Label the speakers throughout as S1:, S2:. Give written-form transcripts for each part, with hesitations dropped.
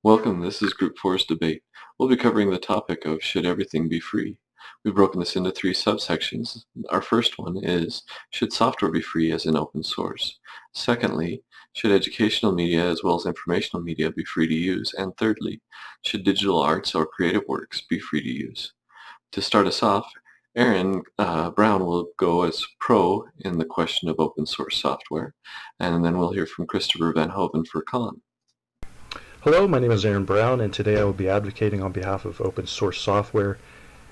S1: Welcome, this is Group 4's debate. We'll be covering the topic of should everything be free? We've broken this into three subsections. Our first one is, should software be free as in open source? Secondly, should educational media as well as informational media be free to use? And thirdly, should digital arts or creative works be free to use? To start us off, Aaron Brown will go as pro in the question of open source software, and then we'll hear from Christopher Van Hoven for con.
S2: Hello, my name is Aaron Brown, and today I will be advocating on behalf of open source software,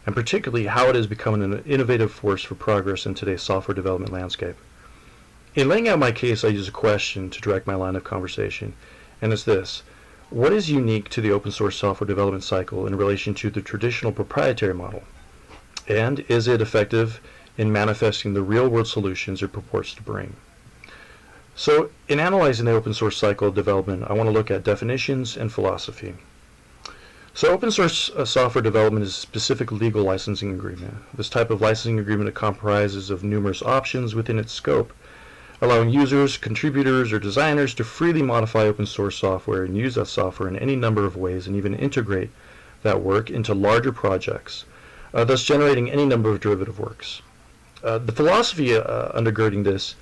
S2: and particularly how it is becoming an innovative force for progress in today's software development landscape. In laying out my case, I use a question to direct my line of conversation, and it's this. What is unique to the open source software development cycle in relation to the traditional proprietary model? And is it effective in manifesting the real-world solutions it purports to bring? So, in analyzing the open source cycle of development, I want to look at definitions and philosophy. So, open source software development is a specific legal licensing agreement. This type of licensing agreement comprises of numerous options within its scope, allowing users, contributors, or designers to freely modify open source software and use that software in any number of ways and even integrate that work into larger projects, thus generating any number of derivative works. The philosophy undergirding this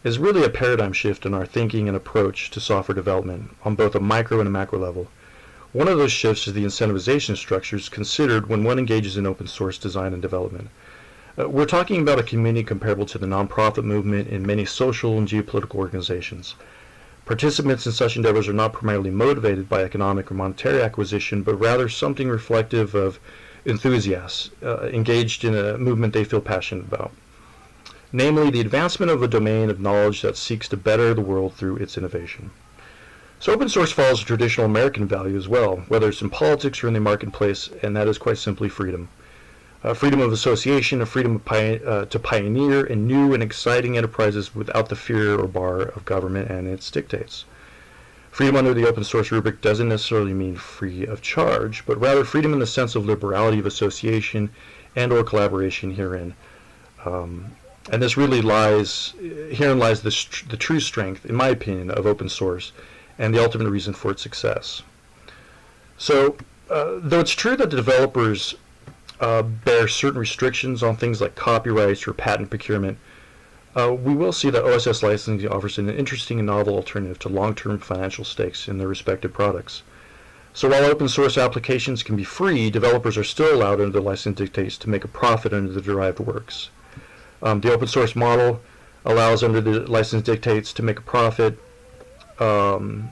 S2: is really a paradigm shift in our thinking and approach to software development on both a micro and a macro level. One of those shifts is the incentivization structures considered when one engages in open source design and development. We're talking about a community comparable to the nonprofit movement in many social and geopolitical organizations. Participants in such endeavors are not primarily motivated by economic or monetary acquisition, but rather something reflective of enthusiasts engaged in a movement they feel passionate about, namely the advancement of a domain of knowledge that seeks to better the world through its innovation. So open source follows a traditional American value as well, whether it's in politics or in the marketplace, and that is quite simply freedom. Freedom of association, a freedom to pioneer in new and exciting enterprises without the fear or bar of government and its dictates. Freedom under the open source rubric doesn't necessarily mean free of charge, but rather freedom in the sense of liberality of association and or collaboration herein. And this really herein lies the true strength, in my opinion, of open source and the ultimate reason for its success. So, though it's true that the developers bear certain restrictions on things like copyrights or patent procurement, we will see that OSS licensing offers an interesting and novel alternative to long-term financial stakes in their respective products. So while open source applications can be free, developers are still allowed under the license dictates to make a profit under the derived works. The open source model allows under the license dictates to make a profit. The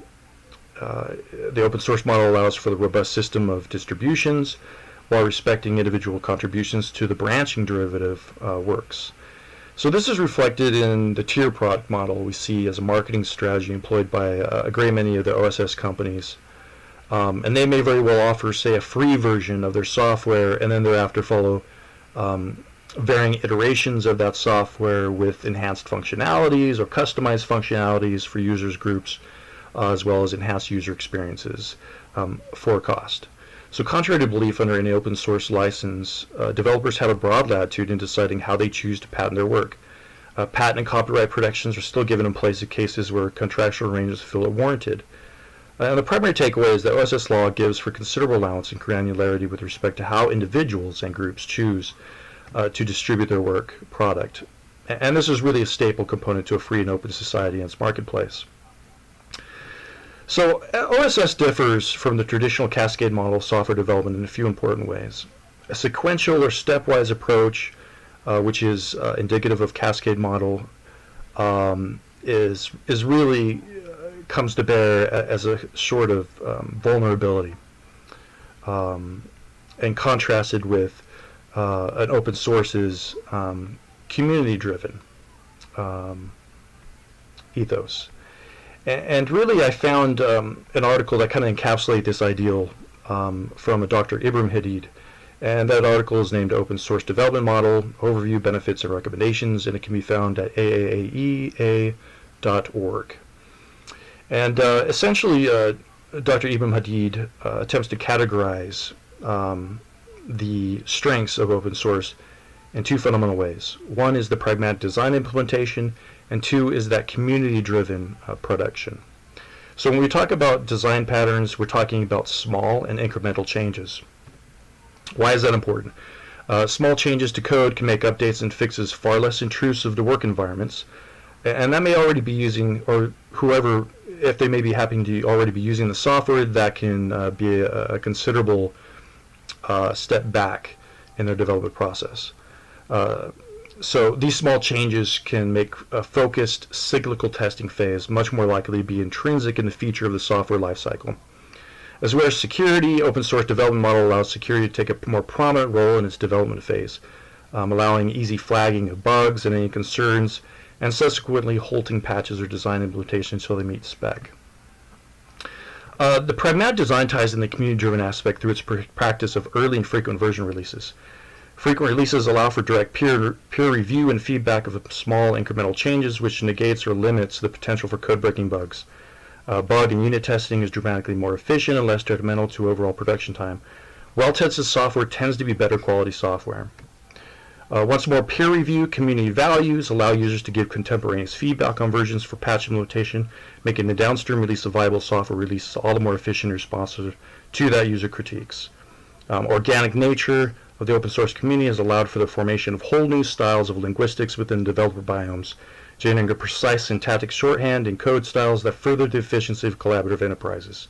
S2: open source model allows for the robust system of distributions while respecting individual contributions to the branching derivative works. So this is reflected in the tier product model we see as a marketing strategy employed by a great many of the OSS companies. And they may very well offer, say, a free version of their software and then thereafter follow varying iterations of that software with enhanced functionalities or customized functionalities for users groups, as well as enhanced user experiences for a cost. So contrary to belief under any open source license, developers have a broad latitude in deciding how they choose to patent their work. Patent and copyright protections are still given in place in cases where contractual arrangements feel it warranted. And the primary takeaway is that OSS law gives for considerable allowance and granularity with respect to how individuals and groups choose to distribute their work product. And this is really a staple component to a free and open society and its marketplace. So OSS differs from the traditional cascade model of software development in a few important ways. A sequential or stepwise approach, which is indicative of cascade model, is really comes to bear as a sort of vulnerability, and contrasted with an open source's community-driven ethos. And really I found an article that kind of encapsulates this ideal from a Dr. Ibrahim Hadid. And that article is named Open Source Development Model, Overview, Benefits, and Recommendations, and it can be found at aaea.org. And essentially, Dr. Ibrahim Hadid attempts to categorize the strengths of open source in two fundamental ways. One is the pragmatic design implementation, and two is that community-driven production. So when we talk about design patterns, we're talking about small and incremental changes. Why is that important? Small changes to code can make updates and fixes far less intrusive to work environments, and that may already be using, or whoever, if they may be happening to already be using the software, that can be a considerable step back in their development process. So these small changes can make a focused cyclical testing phase much more likely to be intrinsic in the feature of the software lifecycle. As well as security, open source development model allows security to take a more prominent role in its development phase, allowing easy flagging of bugs and any concerns, and subsequently halting patches or design implementation until they meet spec. The pragmatic design ties in the community-driven aspect through its practice of early and frequent version releases. Frequent releases allow for direct peer review and feedback of small incremental changes, which negates or limits the potential for code-breaking bugs. Bug and unit testing is dramatically more efficient and less detrimental to overall production time. Well-tested software tends to be better quality software. Once more, peer review community values allow users to give contemporaneous feedback on versions for patch implementation, making the downstream release of viable software release all the more efficient and responsive to that user critiques. Organic nature of the open source community has allowed for the formation of whole new styles of linguistics within developer biomes, generating a precise syntactic shorthand and code styles that further the efficiency of collaborative enterprises.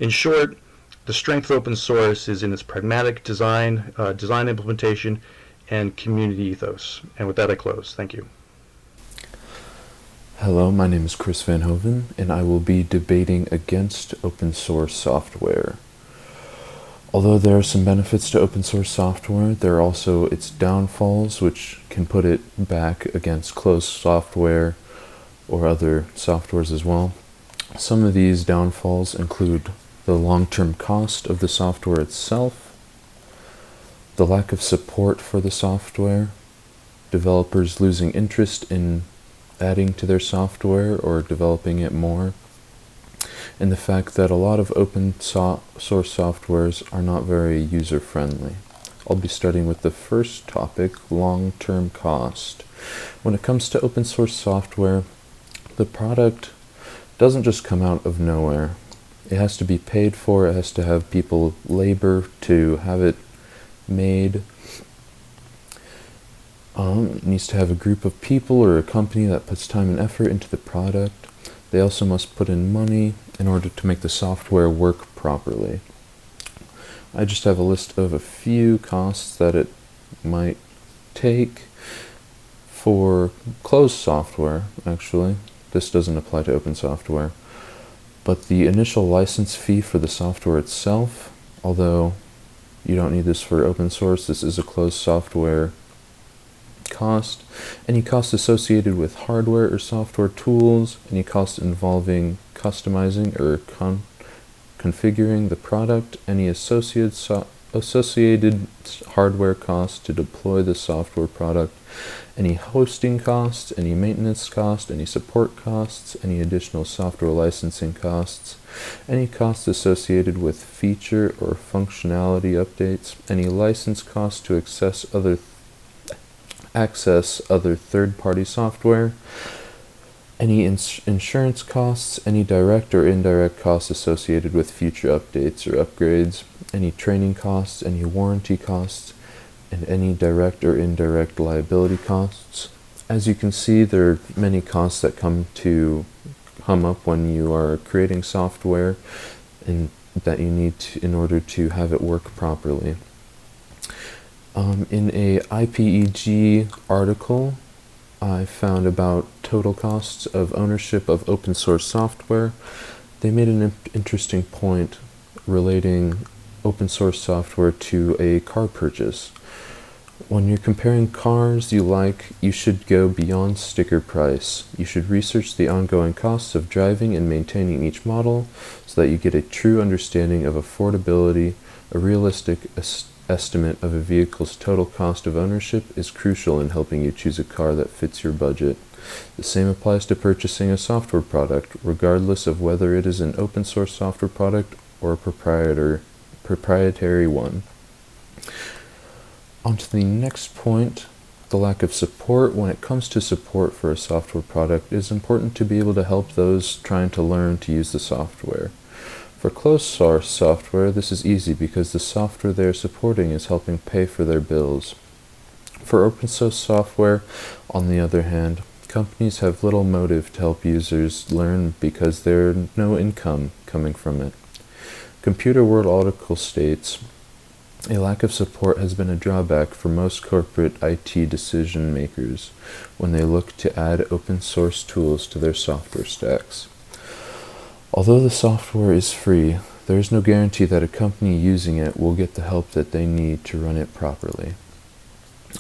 S2: In short, the strength of open source is in its pragmatic design, design implementation, and community ethos. And with that, I close. Thank you.
S3: Hello, my name is Chris Van Hoven, and I will be debating against open source software. Although there are some benefits to open source software, there are also its downfalls, which can put it back against closed software or other softwares as well. Some of these downfalls include the long-term cost of the software itself, the lack of support for the software, developers losing interest in adding to their software or developing it more, and the fact that a lot of open source softwares are not very user-friendly. I'll be starting with the first topic, long-term cost. When it comes to open source software, the product doesn't just come out of nowhere. It has to be paid for, it has to have people labor to have it made. It needs to have a group of people or a company that puts time and effort into the product. They also must put in money in order to make the software work properly. I just have a list of a few costs that it might take for closed software, actually. This doesn't apply to open software. But the initial license fee for the software itself, although you don't need this for open source, this is a closed software cost. Any costs associated with hardware or software tools, any costs involving customizing or configuring the product, any associated hardware costs to deploy the software product, any hosting costs, any maintenance costs, any support costs, any additional software licensing costs, any costs associated with feature or functionality updates, any license costs to access other third-party software, any insurance costs, any direct or indirect costs associated with future updates or upgrades, any training costs, any warranty costs, and any direct or indirect liability costs. As you can see, there are many costs that come up when you are creating software and that you need to, in order to have it work properly. In a IPEG article, I found about total costs of ownership of open source software. They made an interesting point relating open source software to a car purchase. When you're comparing cars you like, you should go beyond sticker price. You should research the ongoing costs of driving and maintaining each model so that you get a true understanding of affordability. A realistic estimate of a vehicle's total cost of ownership is crucial in helping you choose a car that fits your budget. The same applies to purchasing a software product, regardless of whether it is an open source software product or a proprietary one. On to the next point, the lack of support. When it comes to support for a software product, it is important to be able to help those trying to learn to use the software. For closed source software, this is easy because the software they are supporting is helping pay for their bills. For open source software, on the other hand, companies have little motive to help users learn because there is no income coming from it. Computer World article states, a lack of support has been a drawback for most corporate IT decision makers when they look to add open source tools to their software stacks. Although the software is free, there is no guarantee that a company using it will get the help that they need to run it properly.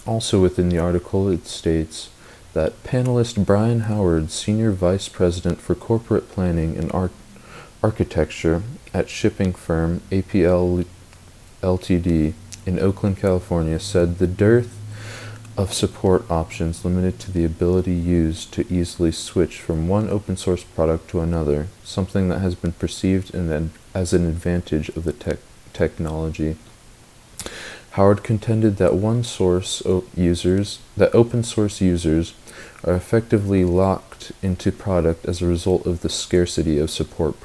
S3: Also within the article, it states that panelist Brian Howard, Senior Vice President for Corporate Planning and Architecture at shipping firm APL Ltd. in Oakland, California, said the dearth of support options limited to the ability used to easily switch from one open source product to another, something that has been perceived as an advantage of the technology. Howard contended that open source users are effectively locked into product as a result of the scarcity of support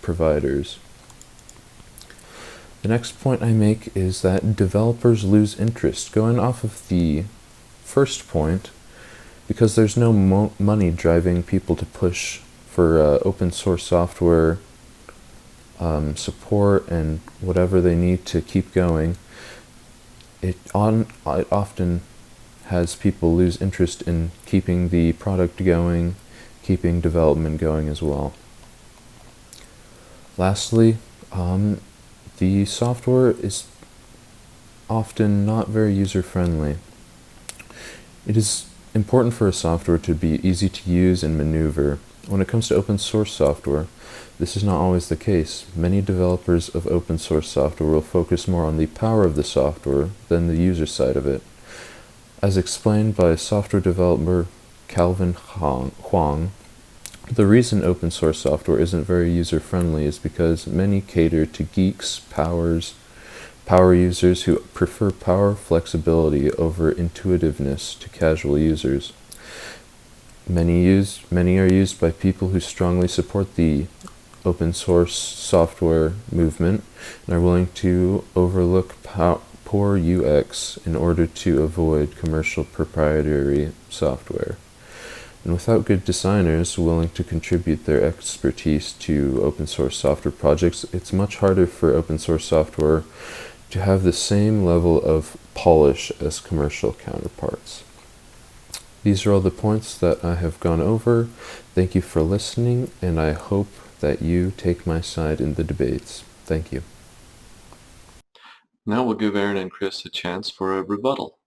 S3: providers. The next point I make is that developers lose interest. Going off of the first point, because there's no money driving people to push for open source software support and whatever they need to keep going, it often has people lose interest in keeping the product going, keeping development going as well. Lastly, the software is often not very user-friendly. It is important for a software to be easy to use and maneuver. When it comes to open source software, this is not always the case. Many developers of open source software will focus more on the power of the software than the user side of it. As explained by software developer Calvin Huang, the reason open source software isn't very user-friendly is because many cater to geeks, power users who prefer power flexibility over intuitiveness to casual users. Many are used by people who strongly support the open source software movement and are willing to overlook poor UX in order to avoid commercial proprietary software. And without good designers willing to contribute their expertise to open source software projects, it's much harder for open source software to have the same level of polish as commercial counterparts. These are all the points that I have gone over. Thank you for listening, and I hope that you take my side in the debates. Thank you.
S1: Now we'll give Aaron and Chris a chance for a rebuttal.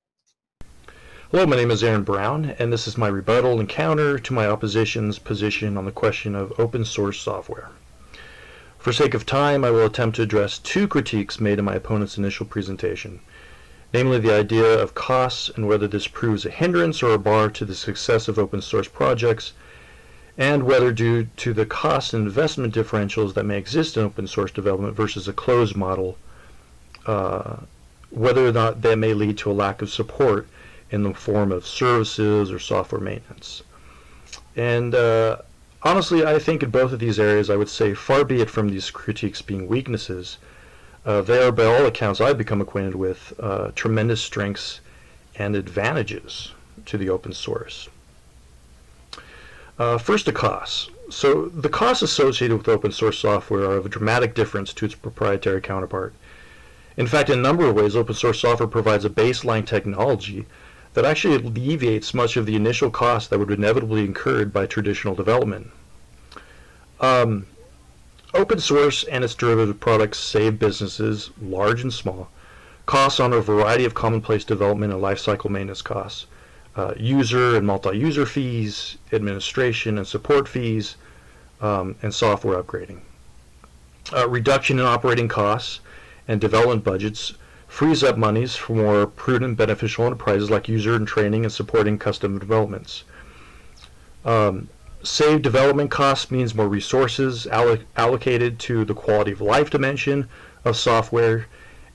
S2: Hello, my name is Aaron Brown, and this is my rebuttal and counter to my opposition's position on the question of open source software. For sake of time, I will attempt to address two critiques made in my opponent's initial presentation, namely the idea of costs and whether this proves a hindrance or a bar to the success of open source projects, and whether due to the cost and investment differentials that may exist in open source development versus a closed model, whether or not that may lead to a lack of support in the form of services or software maintenance. And honestly, I think in both of these areas, I would say far be it from these critiques being weaknesses. They are, by all accounts I've become acquainted with, tremendous strengths and advantages to the open source. First, the costs. So the costs associated with open source software are of a dramatic difference to its proprietary counterpart. In fact, in a number of ways, open source software provides a baseline technology that actually alleviates much of the initial cost that would inevitably be incurred by traditional development. Open source and its derivative products save businesses, large and small, costs on a variety of commonplace development and lifecycle maintenance costs, user and multi-user fees, administration and support fees, and software upgrading. Reduction in operating costs and development budgets frees up monies for more prudent, beneficial enterprises like user and training and supporting custom developments. Saved development costs means more resources allocated to the quality of life dimension of software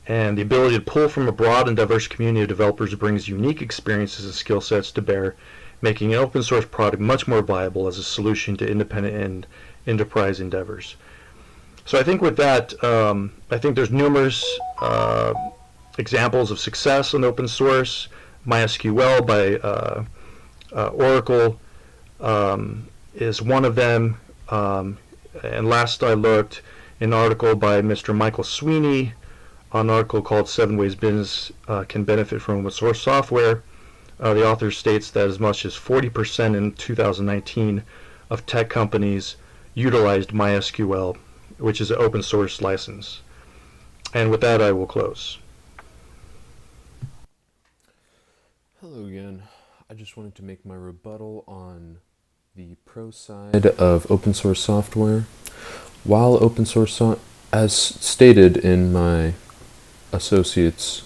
S2: And the ability to pull from a broad and diverse community of developers brings unique experiences and skill sets to bear, making an open source product much more viable as a solution to independent and enterprise endeavors. So I think with that, I think there's numerous examples of success in open source. MySQL by Oracle is one of them. And last I looked, an article by Mr. Michael Sweeney, an article called 7 Ways Business Can Benefit from Open Source Software. The author states that as much as 40% in 2019 of tech companies utilized MySQL, which is an open source license. And with that, I will close.
S3: Hello again. I just wanted to make my rebuttal on the pro side of open source software. While open source, as stated in my associate's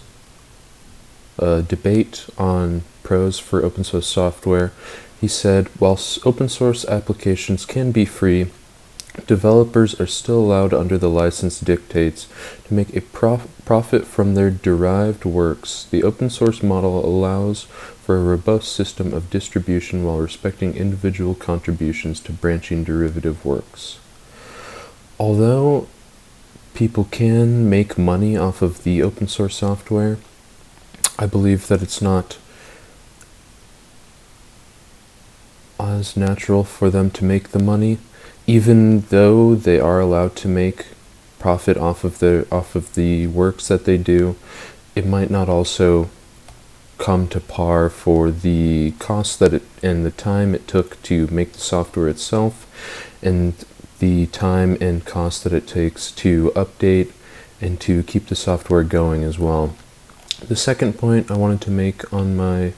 S3: debate on pros for open source software, he said, while open source applications can be free, developers are still allowed under the license dictates to make a profit from their derived works. The open source model allows for a robust system of distribution while respecting individual contributions to branching derivative works. Although people can make money off of the open source software, I believe that it's not as natural for them to make the money, even though they are allowed to make profit off of the works that they do. It might not also come to par for the cost that it and the time it took to make the software itself, and the time and cost that it takes to update and to keep the software going as well. The second point I wanted to make on the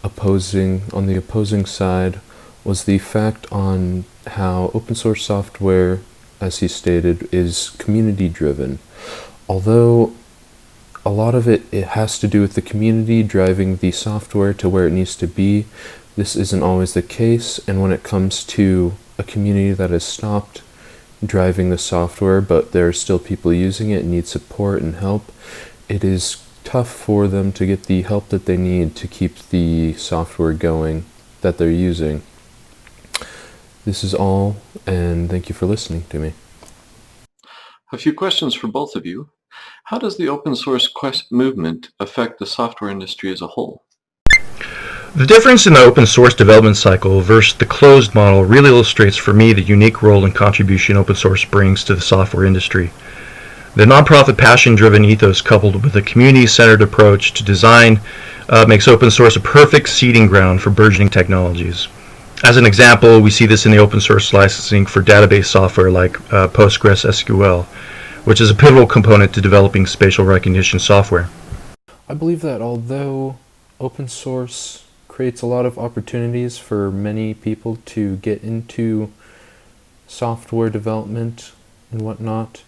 S3: opposing side was the fact on how open source software, as he stated, is community driven. Although a lot of it has to do with the community driving the software to where it needs to be, this isn't always the case, and when it comes to a community that has stopped driving the software but there are still people using it and need support and help, it is tough for them to get the help that they need to keep the software going that they're using. This is all, and thank you for listening to me.
S1: A few questions for both of you. How does the open source movement affect the software industry as a whole?
S2: The difference in the open source development cycle versus the closed model really illustrates for me the unique role and contribution open source brings to the software industry. The nonprofit passion-driven ethos coupled with a community-centered approach to design makes open source a perfect seeding ground for burgeoning technologies. As an example, we see this in the open source licensing for database software like PostgreSQL, which is a pivotal component to developing spatial recognition software.
S3: I believe that although open source creates a lot of opportunities for many people to get into software development and whatnot,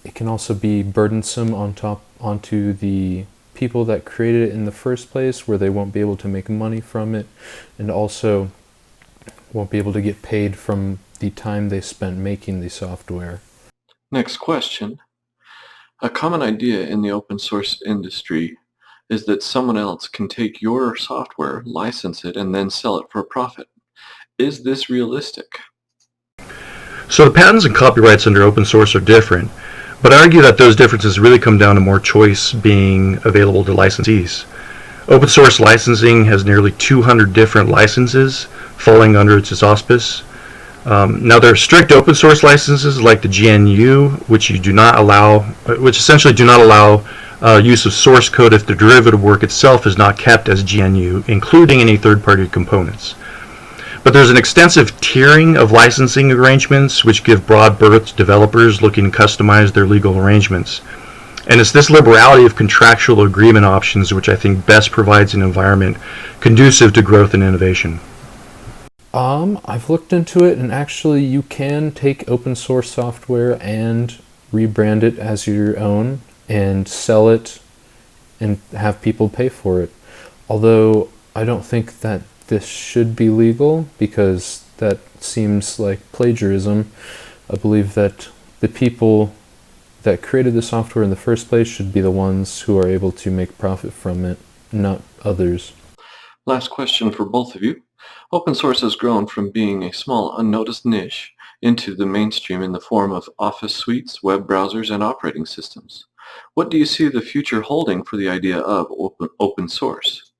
S3: it can also be burdensome onto the people that created it in the first place, where they won't be able to make money from it, and also won't be able to get paid from the time they spent making the software.
S1: Next question. A common idea in the open source industry is that someone else can take your software, license it, and then sell it for a profit. Is this realistic?
S2: So the patents and copyrights under open source are different, but I argue that those differences really come down to more choice being available to licensees. Open source licensing has nearly 200 different licenses falling under its auspice. Now there are strict open source licenses like the GNU, which essentially do not allow use of source code if the derivative work itself is not kept as GNU, including any third-party components. But there's an extensive tiering of licensing arrangements which give broad berth to developers looking to customize their legal arrangements. And it's this liberality of contractual agreement options which I think best provides an environment conducive to growth and innovation.
S3: I've looked into it, and actually you can take open source software and rebrand it as your own and sell it and have people pay for it. Although I don't think that this should be legal, because that seems like plagiarism. I believe that the people that created the software in the first place should be the ones who are able to make profit from it, not others.
S1: Last question for both of you. Open source has grown from being a small, unnoticed niche into the mainstream in the form of Office suites, web browsers, and operating systems. What do you see the future holding for the idea of open source?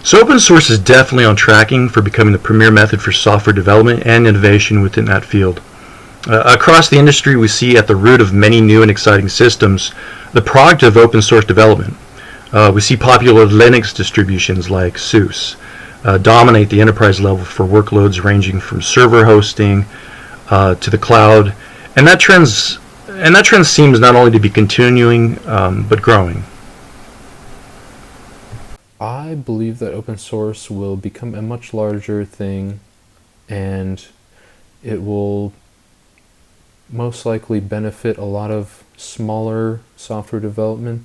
S2: So open source is definitely on tracking for becoming the premier method for software development and innovation within that field. Across the industry, we see at the root of many new and exciting systems the product of open source development. We see popular Linux distributions like SUSE dominate the enterprise level for workloads ranging from server hosting to the cloud, and that trend seems not only to be continuing but growing.
S3: I believe that open source will become a much larger thing, and it will most likely benefit a lot of smaller software developers,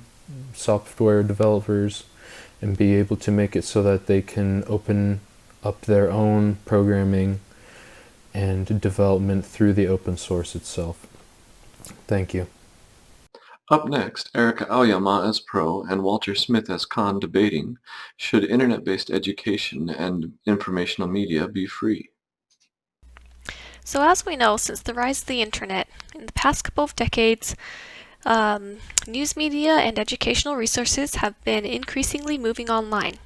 S3: and be able to make it so that they can open up their own programming and development through the open source itself. Thank you.
S1: Up next, Erica Aoyama as pro and Walter Smith as con debating, should internet-based education and informational media be free?
S4: So as we know, since the rise of the internet, in the past couple of decades, news media and educational resources have been increasingly moving online.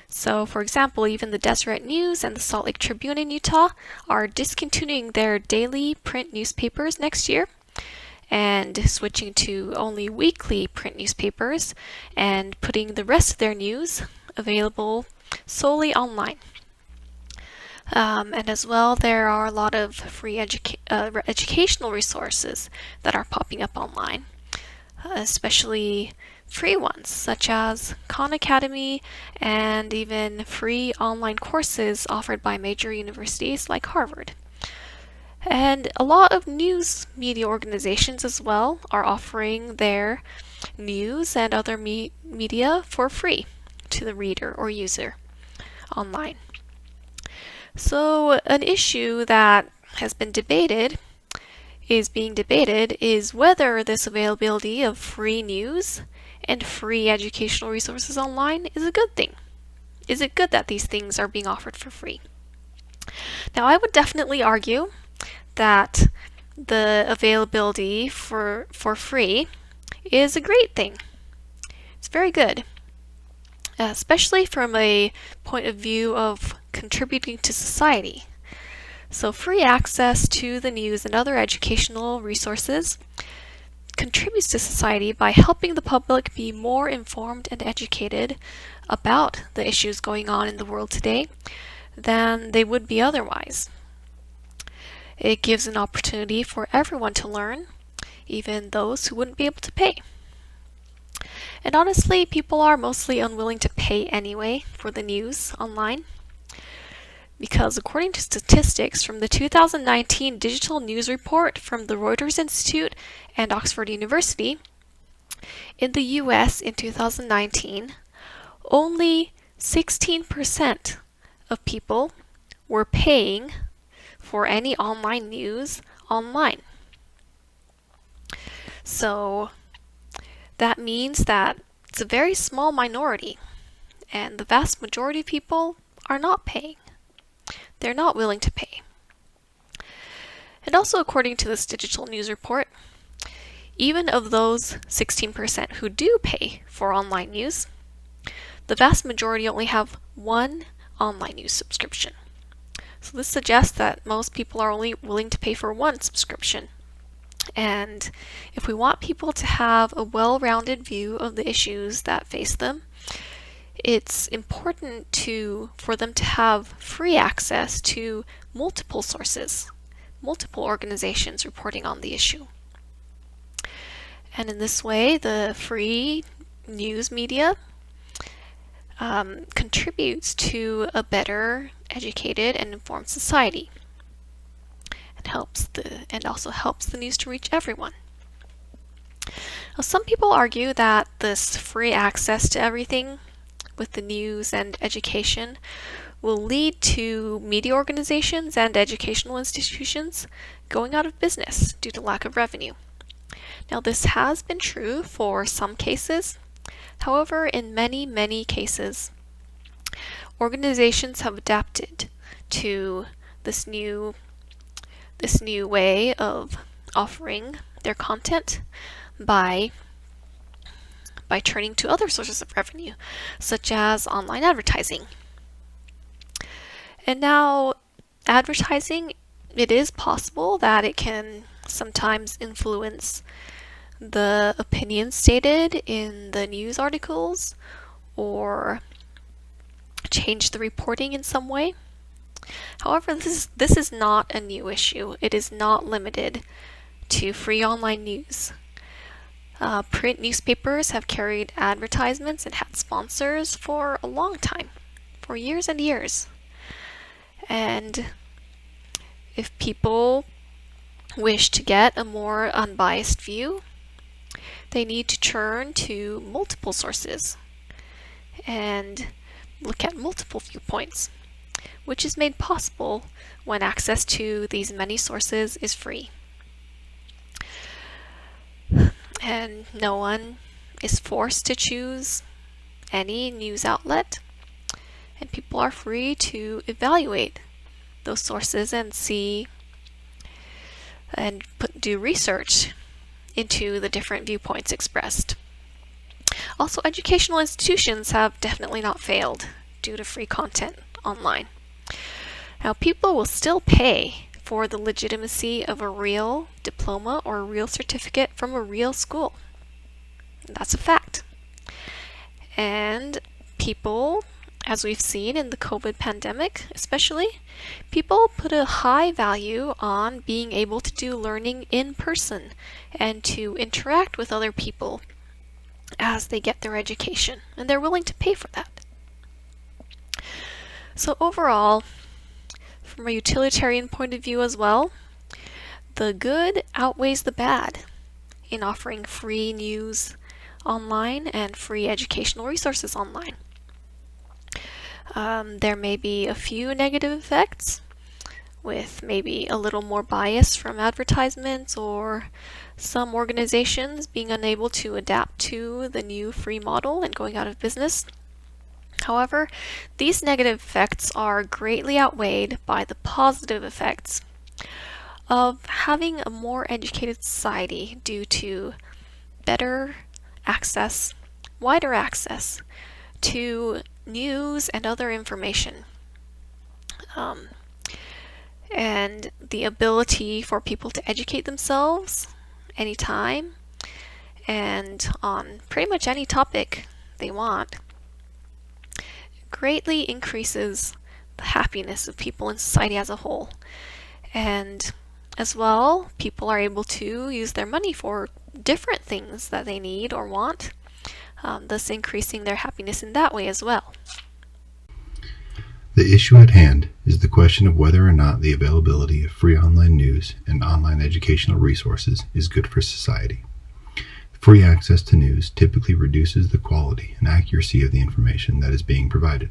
S4: So, for example, even the Deseret News and the Salt Lake Tribune in Utah are discontinuing their daily print newspapers next year and switching to only weekly print newspapers and putting the rest of their news available solely online. And as well, there are a lot of free educational resources that are popping up online, especially free ones such as Khan Academy and even free online courses offered by major universities like Harvard. And a lot of news media organizations as well are offering their news and other media for free to the reader or user online. So an issue that has been being debated is whether this availability of free news and free educational resources online is a good thing. Is it good that these things are being offered for free? Now, I would definitely argue that the availability for free is a great thing. It's very good, especially from a point of view of contributing to society. So free access to the news and other educational resources contributes to society by helping the public be more informed and educated about the issues going on in the world today than they would be otherwise. It gives an opportunity for everyone to learn, even those who wouldn't be able to pay. And honestly, people are mostly unwilling to pay anyway for the news online, because according to statistics from the 2019 Digital News Report from the Reuters Institute and Oxford University, in the US in 2019, only 16% of people were paying for any online news online. So that means that it's a very small minority, and the vast majority of people are not paying. They're not willing to pay. And also, according to this Digital News Report, even of those 16% who do pay for online news, the vast majority only have one online news subscription. So this suggests that most people are only willing to pay for one subscription. And if we want people to have a well-rounded view of the issues that face them, it's important for them to have free access to multiple sources, multiple organizations reporting on the issue. And in this way, the free news media contributes to a better educated and informed society, and also helps the news to reach everyone. Now, some people argue that this free access to everything with the news and education will lead to media organizations and educational institutions going out of business due to lack of revenue. Now, this has been true for some cases. However, in many, many cases, organizations have adapted to this new way of offering their content by turning to other sources of revenue, such as online advertising. And now, advertising, it is possible that it can sometimes influence the opinions stated in the news articles or change the reporting in some way. However, this is not a new issue. It is not limited to free online news. Print newspapers have carried advertisements and had sponsors for a long time, for years and years. And if people wish to get a more unbiased view, they need to turn to multiple sources and look at multiple viewpoints, which is made possible when access to these many sources is free. And no one is forced to choose any news outlet, and people are free to evaluate those sources and see and do research into the different viewpoints expressed. Also, educational institutions have definitely not failed due to free content online. Now, people will still pay for the legitimacy of a real diploma or a real certificate from a real school. That's a fact. And people, as we've seen in the COVID pandemic especially, people put a high value on being able to do learning in person and to interact with other people as they get their education, and they're willing to pay for that. So overall, from a utilitarian point of view as well, the good outweighs the bad in offering free news online and free educational resources online. There may be a few negative effects, with maybe a little more bias from advertisements or some organizations being unable to adapt to the new free model and going out of business. However, these negative effects are greatly outweighed by the positive effects of having a more educated society due to better access, wider access to news and other information. And the ability for people to educate themselves anytime and on pretty much any topic they want greatly increases the happiness of people in society as a whole. And as well, people are able to use their money for different things that they need or want, thus increasing their happiness in that way as well.
S5: The issue at hand is the question of whether or not the availability of free online news and online educational resources is good for society. Free access to news typically reduces the quality and accuracy of the information that is being provided.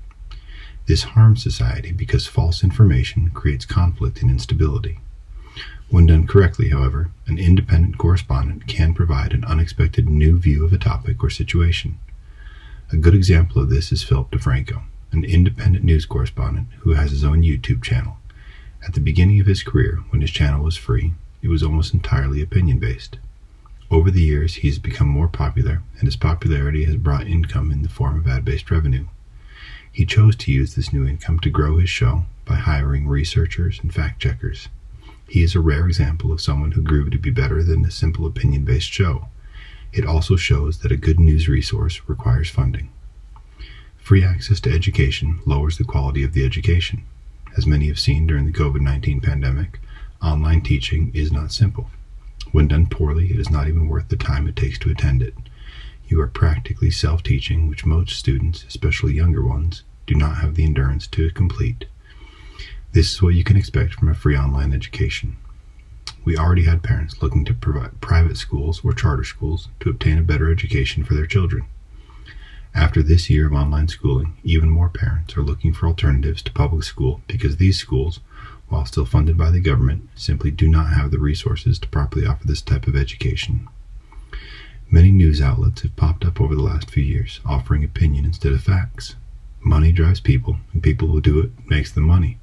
S5: This harms society because false information creates conflict and instability. When done correctly, however, an independent correspondent can provide an unexpected new view of a topic or situation. A good example of this is Philip DeFranco, an independent news correspondent who has his own YouTube channel. At the beginning of his career, when his channel was free, it was almost entirely opinion-based. Over the years, he has become more popular, and his popularity has brought income in the form of ad-based revenue. He chose to use this new income to grow his show by hiring researchers and fact-checkers. He is a rare example of someone who grew to be better than a simple opinion-based show. It also shows that a good news resource requires funding. Free access to education lowers the quality of the education. As many have seen during the COVID-19 pandemic, online teaching is not simple. When done poorly, it is not even worth the time it takes to attend it. You are practically self-teaching, which most students, especially younger ones, do not have the endurance to complete. This is what you can expect from a free online education. We already had parents looking to provide private schools or charter schools to obtain a better education for their children. After this year of online schooling, even more parents are looking for alternatives to public school because these schools, while still funded by the government, simply do not have the resources to properly offer this type of education. Many news outlets have popped up over the last few years, offering opinion instead of facts. Money drives people, and people who do it makes them money.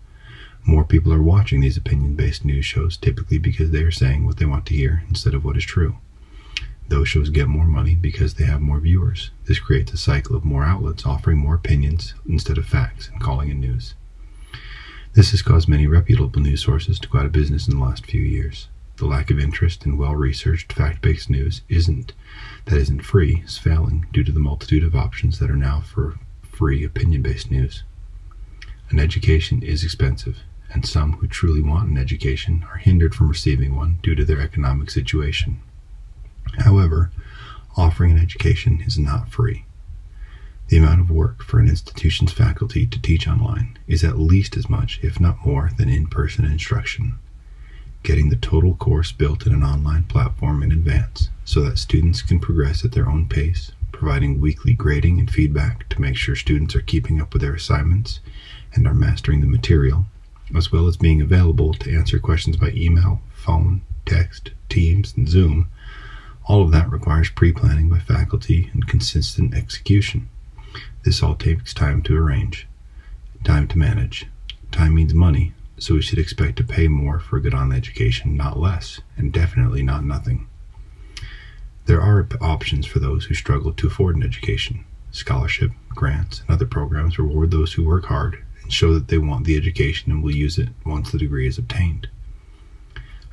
S5: More people are watching these opinion-based news shows, typically because they are saying what they want to hear instead of what is true. Those shows get more money because they have more viewers. This creates a cycle of more outlets offering more opinions instead of facts and calling it news. This has caused many reputable news sources to go out of business in the last few years. The lack of interest in well-researched, fact-based news isn't free is failing due to the multitude of options that are now for free opinion-based news. An education is expensive, and some who truly want an education are hindered from receiving one due to their economic situation. However, offering an education is not free. The amount of work for an institution's faculty to teach online is at least as much, if not more, than in-person instruction. Getting the total course built in an online platform in advance so that students can progress at their own pace, providing weekly grading and feedback to make sure students are keeping up with their assignments and are mastering the material, as well as being available to answer questions by email, phone, text, Teams, and Zoom. All of that requires pre-planning by faculty and consistent execution. This all takes time to arrange, time to manage. Time means money, so we should expect to pay more for a good online education, not less, and definitely not nothing. There are options for those who struggle to afford an education. Scholarship, grants, and other programs reward those who work hard and show that they want the education and will use it once the degree is obtained.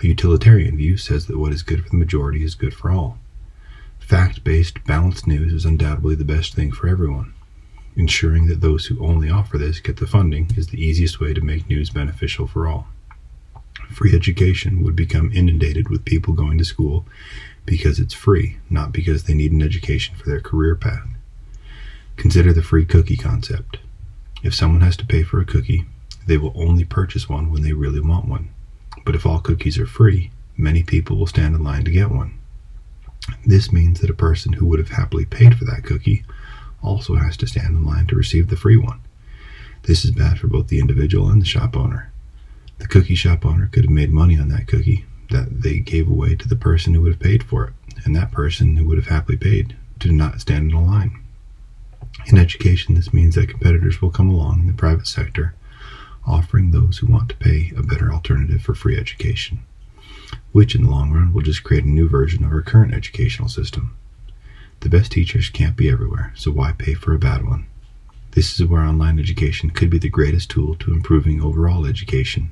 S5: A utilitarian view says that what is good for the majority is good for all. Fact-based, balanced news is undoubtedly the best thing for everyone. Ensuring that those who only offer this get the funding is the easiest way to make news beneficial for all. Free education would become inundated with people going to school because it's free, not because they need an education for their career path. Consider the free cookie concept. If someone has to pay for a cookie, they will only purchase one when they really want one. But if all cookies are free, many people will stand in line to get one. This means that a person who would have happily paid for that cookie also has to stand in line to receive the free one. This is bad for both the individual and the shop owner. The cookie shop owner could have made money on that cookie that they gave away to the person who would have paid for it, and that person who would have happily paid to not stand in a line. In education, this means that competitors will come along in the private sector, offering those who want to pay a better alternative for free education, which in the long run will just create a new version of our current educational system. The best teachers can't be everywhere, so why pay for a bad one? This is where online education could be the greatest tool to improving overall education.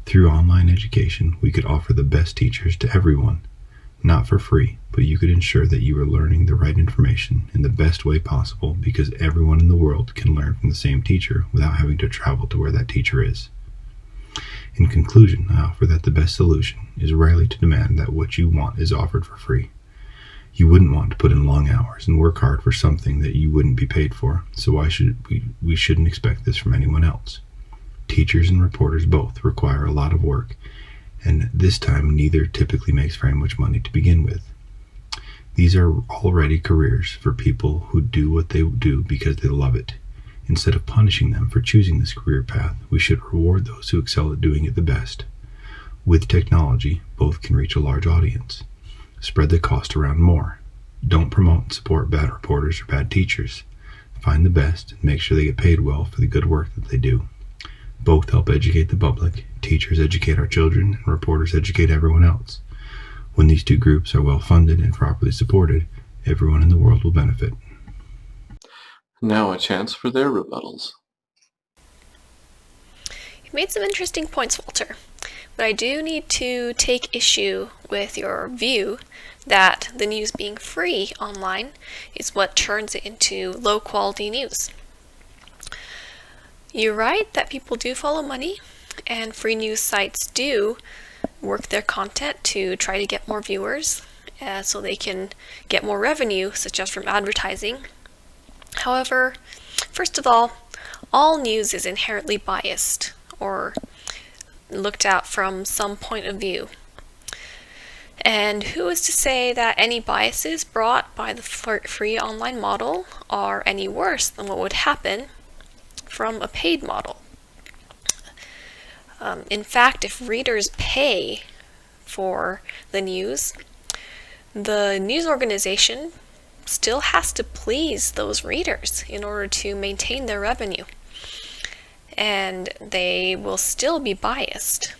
S5: Through online education, we could offer the best teachers to everyone, not for free, but you could ensure that you are learning the right information in the best way possible because everyone in the world can learn from the same teacher without having to travel to where that teacher is. In conclusion, I offer that the best solution is rarely to demand that what you want is offered for free. You wouldn't want to put in long hours and work hard for something that you wouldn't be paid for, so why should we shouldn't expect this from anyone else. Teachers and reporters both require a lot of work, and this time neither typically makes very much money to begin with. These are already careers for people who do what they do because they love it. Instead of punishing them for choosing this career path, we should reward those who excel at doing it the best. With technology, both can reach a large audience. Spread the cost around more. Don't promote and support bad reporters or bad teachers. Find the best and make sure they get paid well for the good work that they do. Both help educate the public. Teachers educate our children, and reporters educate everyone else. When these two groups are well funded and properly supported, everyone in the world will benefit.
S1: Now a chance for their rebuttals.
S4: You've made some interesting points, Walter, but I do need to take issue with your view that the news being free online is what turns it into low-quality news. You're right that people do follow money, and free news sites do work their content to try to get more viewers so they can get more revenue, such as from advertising. However, first of all news is inherently biased or looked at from some point of view. And who is to say that any biases brought by the free online model are any worse than what would happen from a paid model? In fact, if readers pay for the news, the news organization still has to please those readers in order to maintain their revenue. And they will still be biased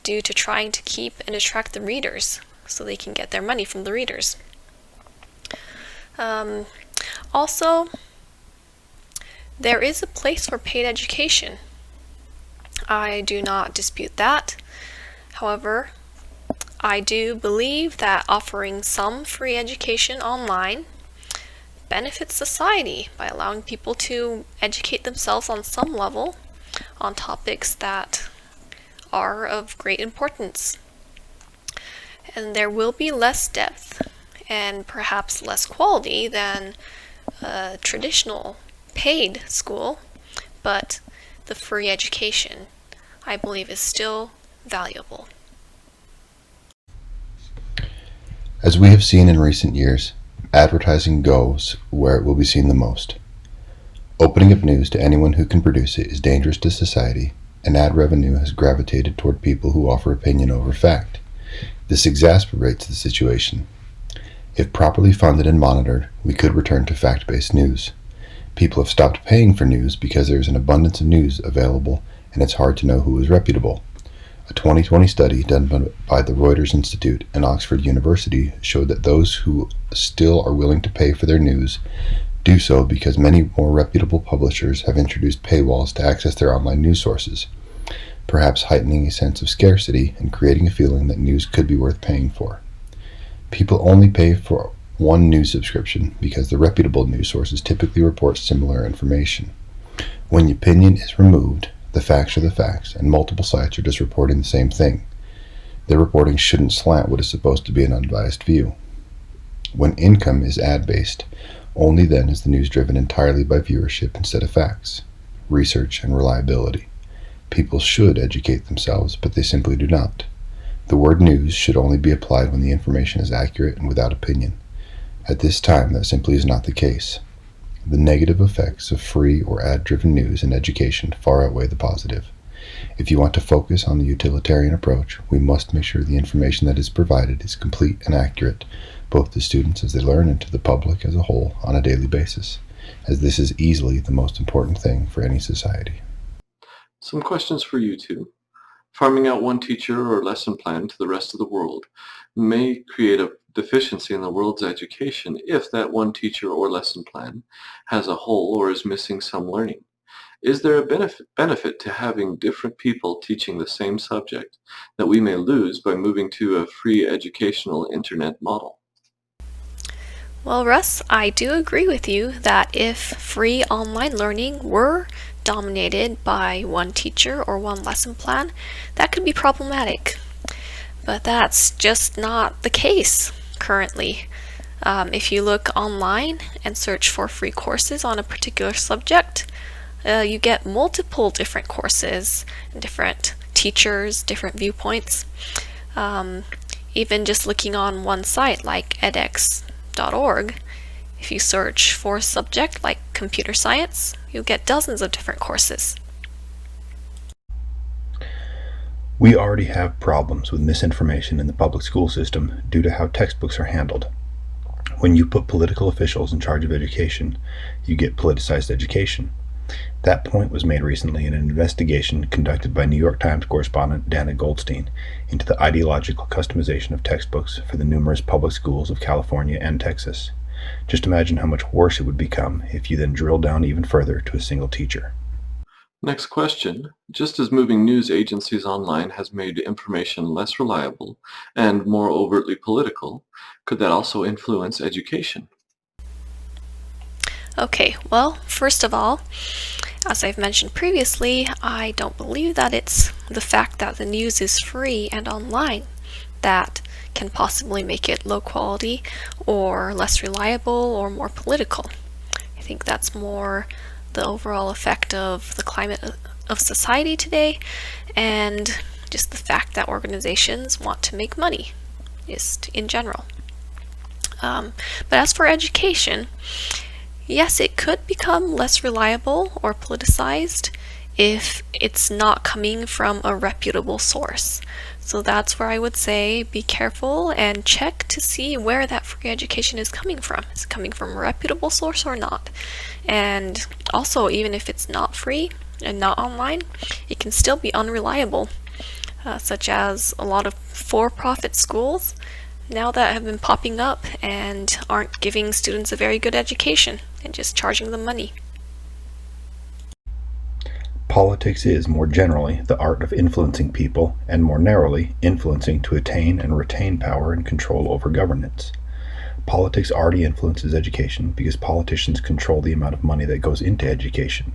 S4: due to trying to keep and attract the readers so they can get their money from the readers. Also, there is a place for paid education. I do not dispute that. However, I do believe that offering some free education online benefits society by allowing people to educate themselves on some level on topics that are of great importance. And there will be less depth and perhaps less quality than a traditional paid school, but the free education, I believe, is still valuable.
S5: As we have seen in recent years, advertising goes where it will be seen the most. Opening up news to anyone who can produce it is dangerous to society, and ad revenue has gravitated toward people who offer opinion over fact. This exacerbates the situation. If properly funded and monitored, we could return to fact-based news. People have stopped paying for news because there is an abundance of news available and it's hard to know who is reputable. A 2020 study done by the Reuters Institute and Oxford University showed that those who still are willing to pay for their news do so because many more reputable publishers have introduced paywalls to access their online news sources, perhaps heightening a sense of scarcity and creating a feeling that news could be worth paying for. People only pay for one news subscription because the reputable news sources typically report similar information. When opinion is removed, the facts are the facts, and multiple sites are just reporting the same thing. Their reporting shouldn't slant what is supposed to be an unbiased view. When income is ad-based, only then is the news driven entirely by viewership instead of facts, research, and reliability. People should educate themselves, but they simply do not. The word news should only be applied when the information is accurate and without opinion. At this time, that simply is not the case. The negative effects of free or ad-driven news and education far outweigh the positive. If you want to focus on the utilitarian approach, we must make sure the information that is provided is complete and accurate, both to students as they learn and to the public as a whole on a daily basis, as this is easily the most important thing for any society.
S1: Some questions for you two. Farming out one teacher or lesson plan to the rest of the world may create a deficiency in the world's education if that one teacher or lesson plan has a hole or is missing some learning. Is there a benefit to having different people teaching the same subject that we may lose by moving to a free educational internet model?
S4: Well, Russ, I do agree with you that if free online learning were dominated by one teacher or one lesson plan, that could be problematic. But that's just not the case currently. If you look online and search for free courses on a particular subject, you get multiple different courses, different teachers, different viewpoints. Even just looking on one site like edX.org, if you search for a subject like computer science, you'll get dozens of different courses.
S5: We already have problems with misinformation in the public school system due to how textbooks are handled. When you put political officials in charge of education, you get politicized education. That point was made recently in an investigation conducted by New York Times correspondent Dana Goldstein into the ideological customization of textbooks for the numerous public schools of California and Texas. Just imagine how much worse it would become if you then drill down even further to a single teacher.
S1: Next question. Just as moving news agencies online has made information less reliable and more overtly political, could that also influence education?
S4: Okay, well, first of all, as I've mentioned previously, I don't believe that it's the fact that the news is free and online that can possibly make it low quality or less reliable or more political. I think that's more the overall effect of the climate of society today and just the fact that organizations want to make money, just in general. But as for education, yes, it could become less reliable or politicized if it's not coming from a reputable source. So that's where I would say be careful and check to see where that free education is coming from. Is it coming from a reputable source or not? And also, even if it's not free and not online, it can still be unreliable, such as a lot of for-profit schools now that have been popping up and aren't giving students a very good education and just charging them money.
S5: Politics is, more generally, the art of influencing people, and more narrowly, influencing to attain and retain power and control over governance. Politics already influences education because politicians control the amount of money that goes into education.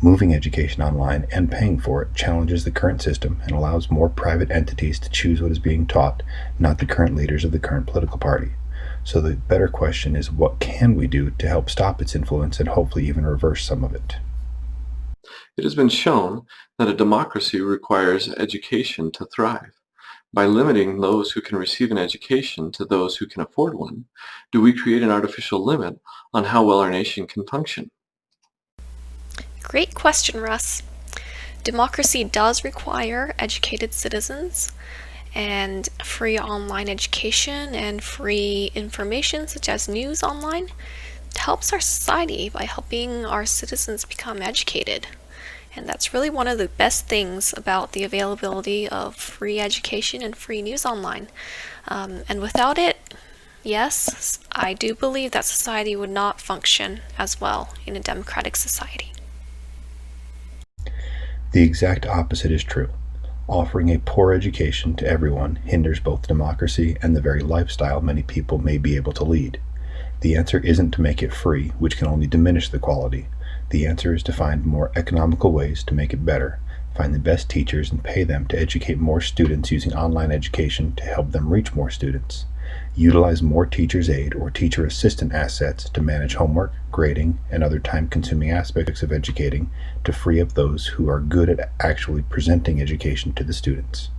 S5: Moving education online and paying for it challenges the current system and allows more private entities to choose what is being taught, not the current leaders of the current political party. So the better question is, what can we do to help stop its influence and hopefully even reverse some of it?
S1: It has been shown that a democracy requires education to thrive. By limiting those who can receive an education to those who can afford one, do we create an artificial limit on how well our nation can function?
S4: Great question, Russ. Democracy does require educated citizens, and free online education and free information such as news online helps our society by helping our citizens become educated. And that's really one of the best things about the availability of free education and free news online. And without it, yes, I do believe that society would not function as well in a democratic society.
S5: The exact opposite is true. Offering a poor education to everyone hinders both democracy and the very lifestyle many people may be able to lead. The answer isn't to make it free, which can only diminish the quality. The answer is to find more economical ways to make it better, find the best teachers and pay them to educate more students using online education to help them reach more students. Utilize more teacher's aid or teacher assistant assets to manage homework, grading, and other time-consuming aspects of educating to free up those who are good at actually presenting education to the students.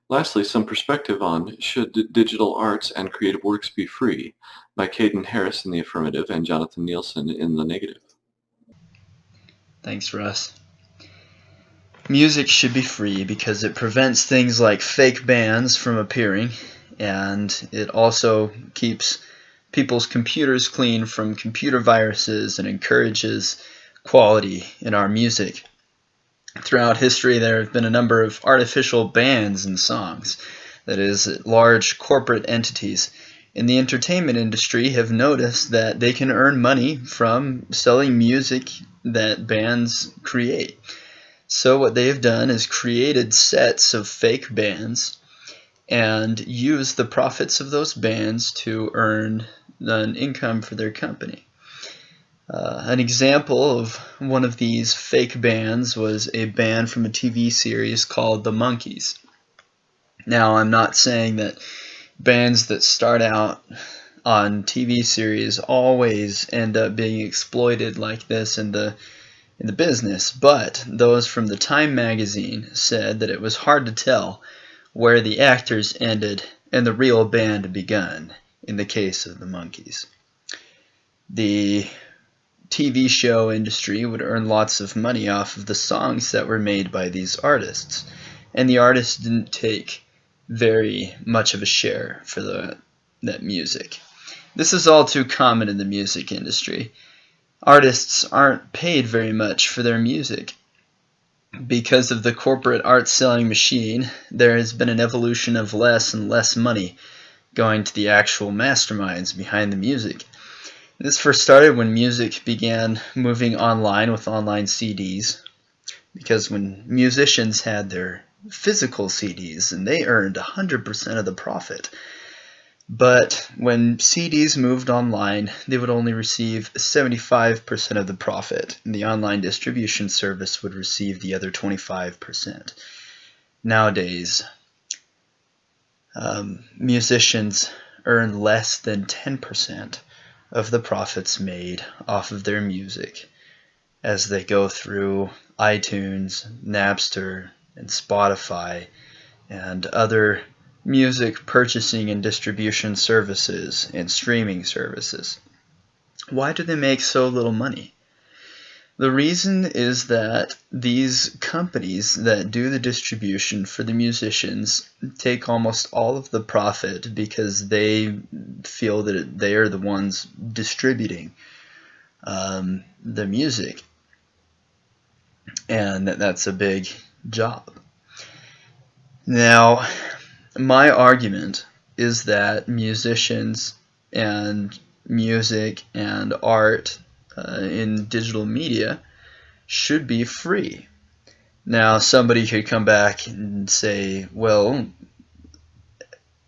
S1: Lastly, some perspective on Should Digital Arts and Creative Works Be Free? By Caden Harris in the affirmative and Jonathan Nielsen in the negative.
S6: Thanks, Russ. Music should be free because it prevents things like fake bands from appearing, and it also keeps people's computers clean from computer viruses and encourages quality in our music. Throughout history, there have been a number of artificial bands and songs, that is, large corporate entities in the entertainment industry have noticed that they can earn money from selling music that bands create. So what they have done is created sets of fake bands and used the profits of those bands to earn an income for their company. An example of one of these fake bands was a band from a TV series called The Monkees. Now, I'm not saying that bands that start out on TV series always end up being exploited like this in the business, but those from the Time magazine said that it was hard to tell where the actors ended and the real band begun in the case of the Monkees. The TV show industry would earn lots of money off of the songs that were made by these artists, and the artists didn't take very much of a share for that music. This is all too common in the music industry. Artists aren't paid very much for their music. Because of the corporate art selling machine, there has been an evolution of less and less money going to the actual masterminds behind the music. This first started when music began moving online with online CDs, because when musicians had their physical CDs and they earned 100% of the profit. But when CDs moved online, they would only receive 75% of the profit, and the online distribution service would receive the other 25%. Nowadays, musicians earn less than 10% of the profits made off of their music as they go through iTunes, Napster, and Spotify, and other music purchasing and distribution services and streaming services. Why do they make so little money? The reason is that these companies that do the distribution for the musicians take almost all of the profit because they feel that they are the ones distributing the music, and that's a big job. Now, my argument is that musicians and music and art in digital media should be free. Now, somebody could come back and say, well,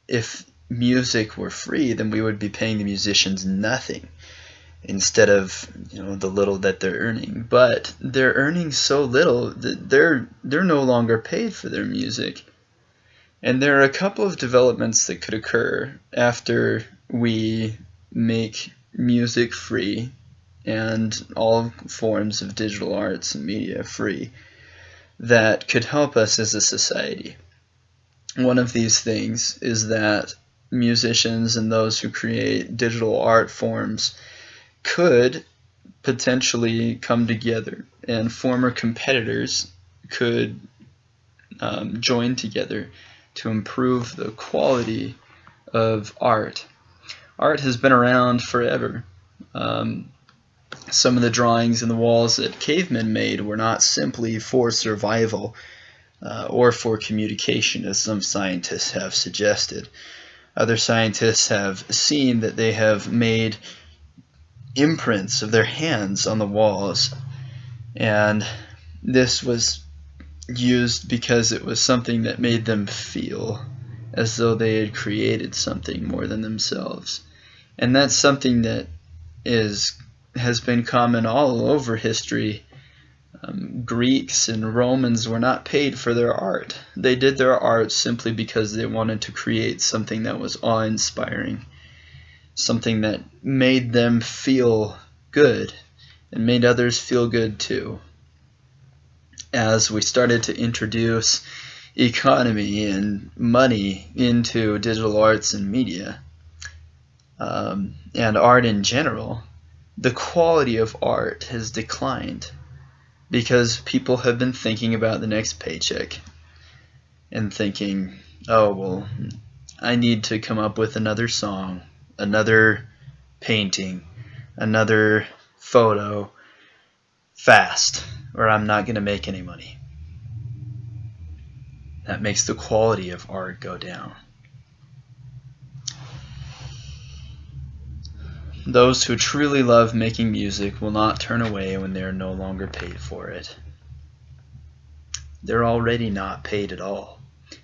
S6: if music were free, then we would be paying the musicians nothing instead of the little that they're earning. But they're earning so little that they're no longer paid for their music. And there are a couple of developments that could occur after we make music free and all forms of digital arts and media free that could help us as a society. One of these things is that musicians and those who create digital art forms could potentially come together, and former competitors could join together to improve the quality of art. Art has been around forever. Some of the drawings in the walls that cavemen made were not simply for survival or for communication, as some scientists have suggested. Other scientists have seen that they have made imprints of their hands on the walls, and this was used because it was something that made them feel as though they had created something more than themselves. And that's something that has been common all over history. Greeks and Romans were not paid for their art. They did their art simply because they wanted to create something that was awe-inspiring, something that made them feel good and made others feel good too. As we started to introduce economy and money into digital arts and media, and art in general, the quality of art has declined because people have been thinking about the next paycheck and thinking, oh, well, I need to come up with another song, another painting, another photo fast, or I'm not going to make any money. That makes the quality of art go down. Those who truly love making music will not turn away when they are no longer paid for it. They're already not paid at all.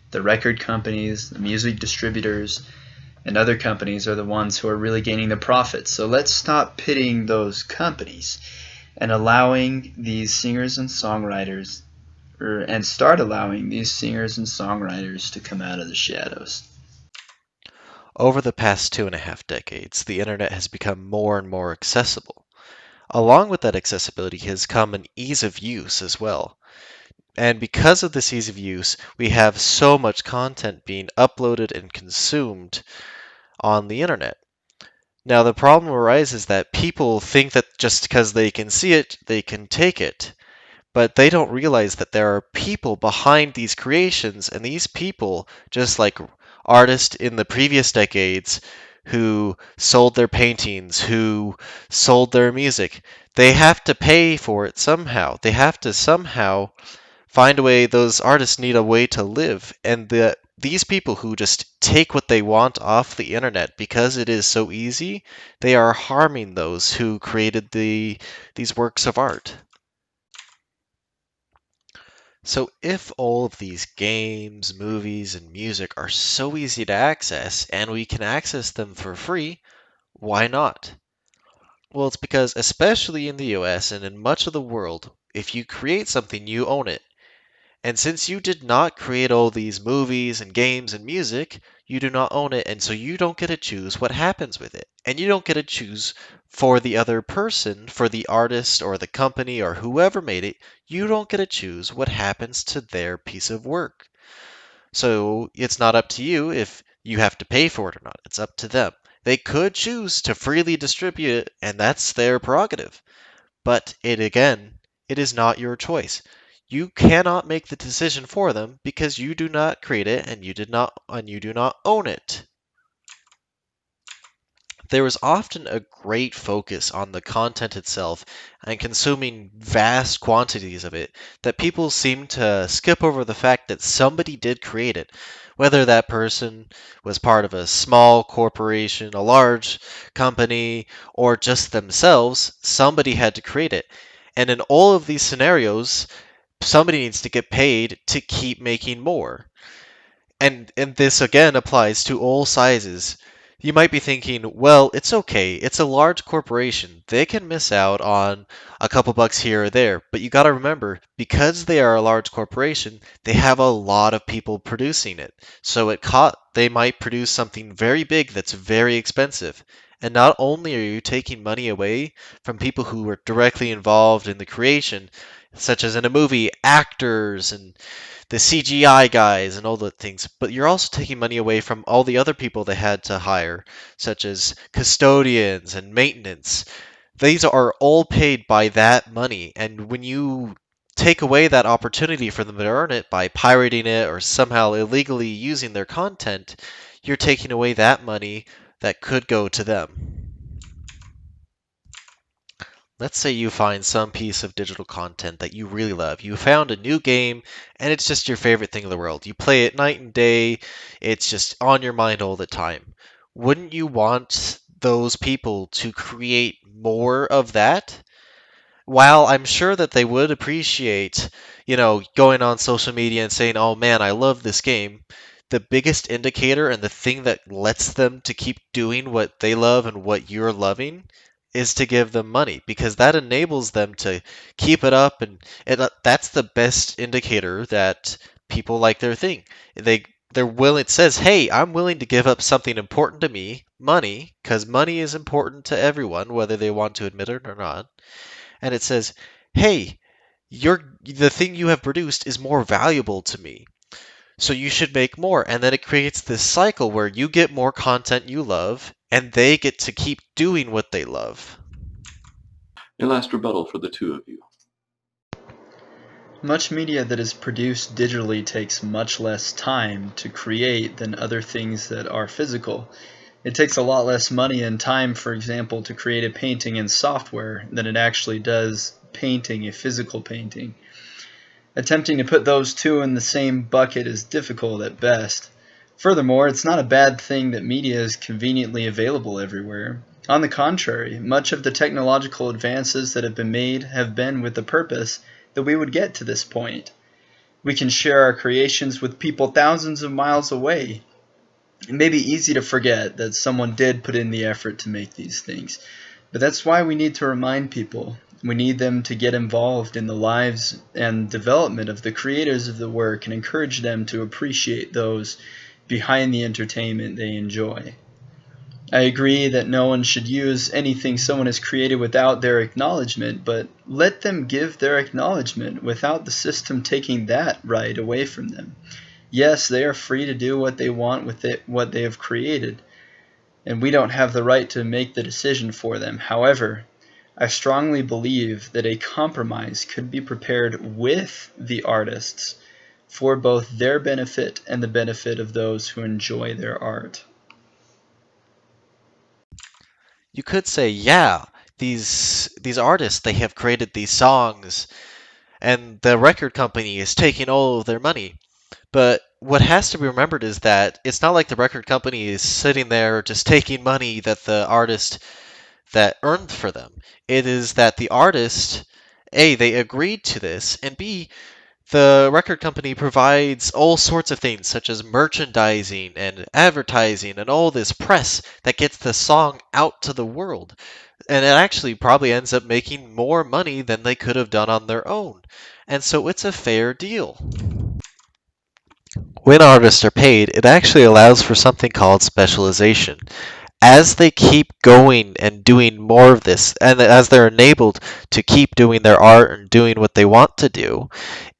S6: The record companies, the music distributors, and other companies are the ones who are really gaining the profits. So let's stop pitting those companies and allowing these singers and songwriters, and start allowing these singers and songwriters to come out of the shadows.
S7: Over the past 2.5 decades, the internet has become more and more accessible. Along with that accessibility has come an ease of use as well. And because of this ease of use, we have so much content being uploaded and consumed on the internet. Now, the problem arises that people think that just because they can see it, they can take it. But they don't realize that there are people behind these creations, and these people, just like artists in the previous decades who sold their paintings, who sold their music, they have to pay for it somehow. They have to somehow find a way. Those artists need a way to live, and these people who just take what they want off the internet because it is so easy, they are harming those who created these works of art. So if all of these games, movies, and music are so easy to access, and we can access them for free, why not? Well, it's because, especially in the US and in much of the world, if you create something, you own it. And since you did not create all these movies and games and music, you do not own it, and so you don't get to choose what happens with it. And you don't get to choose for the other person, for the artist or the company or whoever made it, you don't get to choose what happens to their piece of work. So it's not up to you if you have to pay for it or not. It's up to them. They could choose to freely distribute it, and that's their prerogative. But it again It is not your choice. You cannot make the decision for them because you do not create it and you do not own it. There is often a great focus on the content itself and consuming vast quantities of it that people seem to skip over the fact that somebody did create it. Whether that person was part of a small corporation, a large company, or just themselves, somebody had to create it. And in all of these scenarios, somebody needs to get paid to keep making more. And this again applies to all sizes. You might be thinking, well, it's okay. It's a large corporation. They can miss out on a couple bucks here or there. But you got to remember, because they are a large corporation, they have a lot of people producing it. So they might produce something very big that's very expensive. And not only are you taking money away from people who were directly involved in the creation, such as in a movie, actors and the CGI guys and all the things, but you're also taking money away from all the other people they had to hire, such as custodians and maintenance. These are all paid by that money, and when you take away that opportunity for them to earn it by pirating it or somehow illegally using their content, you're taking away that money that could go to them. Let's say you find some piece of digital content that you really love. You found a new game and it's just your favorite thing in the world. You play it night and day, it's just on your mind all the time. Wouldn't you want those people to create more of that? While I'm sure that they would appreciate, going on social media and saying, "Oh man, I love this game," the biggest indicator and the thing that lets them to keep doing what they love and what you're loving is to give them money, because that enables them to keep it up, and that's the best indicator that people like their thing. They're willing. It says, "Hey, I'm willing to give up something important to me, money, because money is important to everyone, whether they want to admit it or not." And it says, "Hey, the thing you have produced is more valuable to me, so you should make more." And then it creates this cycle where you get more content you love, and they get to keep doing what they love.
S1: A last rebuttal for the two of you.
S6: Much media that is produced digitally takes much less time to create than other things that are physical. It takes a lot less money and time, for example, to create a painting in software than it actually does painting a physical painting. Attempting to put those two in the same bucket is difficult at best. Furthermore, it's not a bad thing that media is conveniently available everywhere. On the contrary, much of the technological advances that have been made have been with the purpose that we would get to this point. We can share our creations with people thousands of miles away. It may be easy to forget that someone did put in the effort to make these things, but that's why we need to remind people. We need them to get involved in the lives and development of the creators of the work and encourage them to appreciate those behind the entertainment they enjoy. I agree that no one should use anything someone has created without their acknowledgement, but let them give their acknowledgement without the system taking that right away from them. Yes, they are free to do what they want with what they have created, and we don't have the right to make the decision for them. However, I strongly believe that a compromise could be prepared with the artists for both their benefit and the benefit of those who enjoy their art.
S7: You could say, yeah, these artists, they have created these songs, and the record company is taking all of their money. But what has to be remembered is that it's not like the record company is sitting there just taking money that the artist that earned for them. It is that the artist, A, they agreed to this, and B, the record company provides all sorts of things, such as merchandising and advertising and all this press that gets the song out to the world. And it actually probably ends up making more money than they could have done on their own. And so it's a fair deal. When artists are paid, it actually allows for something called specialization. As they keep going and doing more of this, and as they're enabled to keep doing their art and doing what they want to do,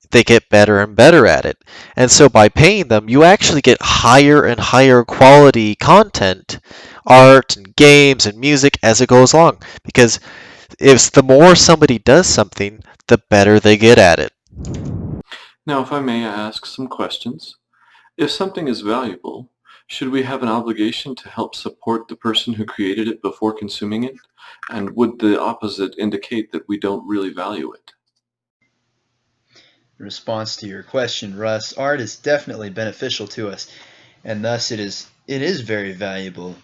S7: they get better and better at it. And so by paying them, you actually get higher and higher quality content, art and games and music as it goes along. Because If the more somebody does something, the better they get at it.
S1: Now, if I may ask some questions. If something is valuable, should we have an obligation to help support the person who created it before consuming it? And would the opposite indicate that we don't really value it?
S6: In response to your question, Russ, art is definitely beneficial to us, and thus it is very valuable.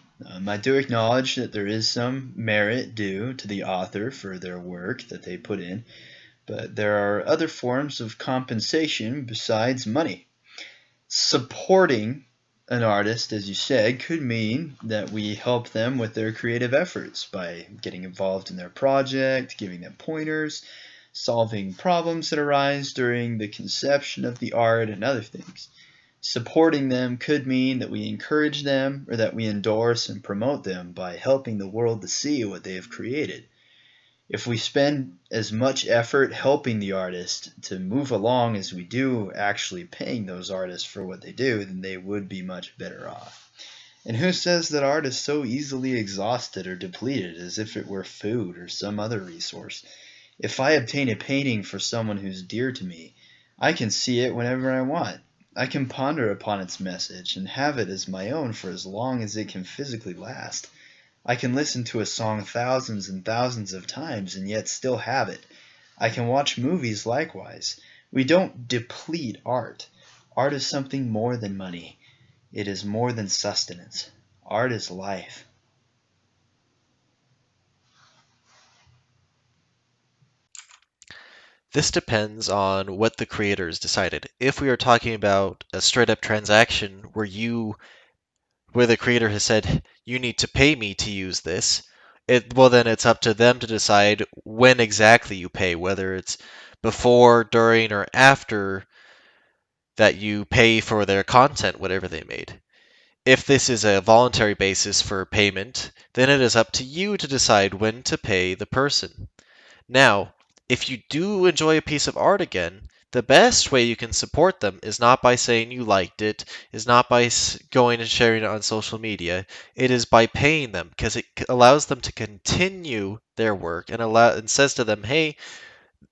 S6: I do acknowledge that there is some merit due to the author for their work that they put in, but there are other forms of compensation besides money. Supporting an artist, as you said, could mean that we help them with their creative efforts by getting involved in their project, giving them pointers, solving problems that arise during the conception of the art, and other things. Supporting them could mean that we encourage them or that we endorse and promote them by helping the world to see what they have created. If we spend as much effort helping the artist to move along as we do actually paying those artists for what they do, then they would be much better off. And who says that art is so easily exhausted or depleted as if it were food or some other resource? If I obtain a painting for someone who's dear to me, I can see it whenever I want. I can ponder upon its message and have it as my own for as long as it can physically last. I can listen to a song thousands and thousands of times and yet still have it. I can watch movies likewise. We don't deplete art. Art is something more than money. It is more than sustenance. Art is life.
S7: This depends on what the creators decided. If we are talking about a straight up transaction where the creator has said, you need to pay me to use this, then it's up to them to decide when exactly you pay, whether it's before, during, or after that you pay for their content, whatever they made. If this is a voluntary basis for payment, then it is up to you to decide when to pay the person. Now, if you do enjoy a piece of art again, the best way you can support them is not by saying you liked it, is not by going and sharing it on social media. It is by paying them, because it allows them to continue their work and says to them, "Hey,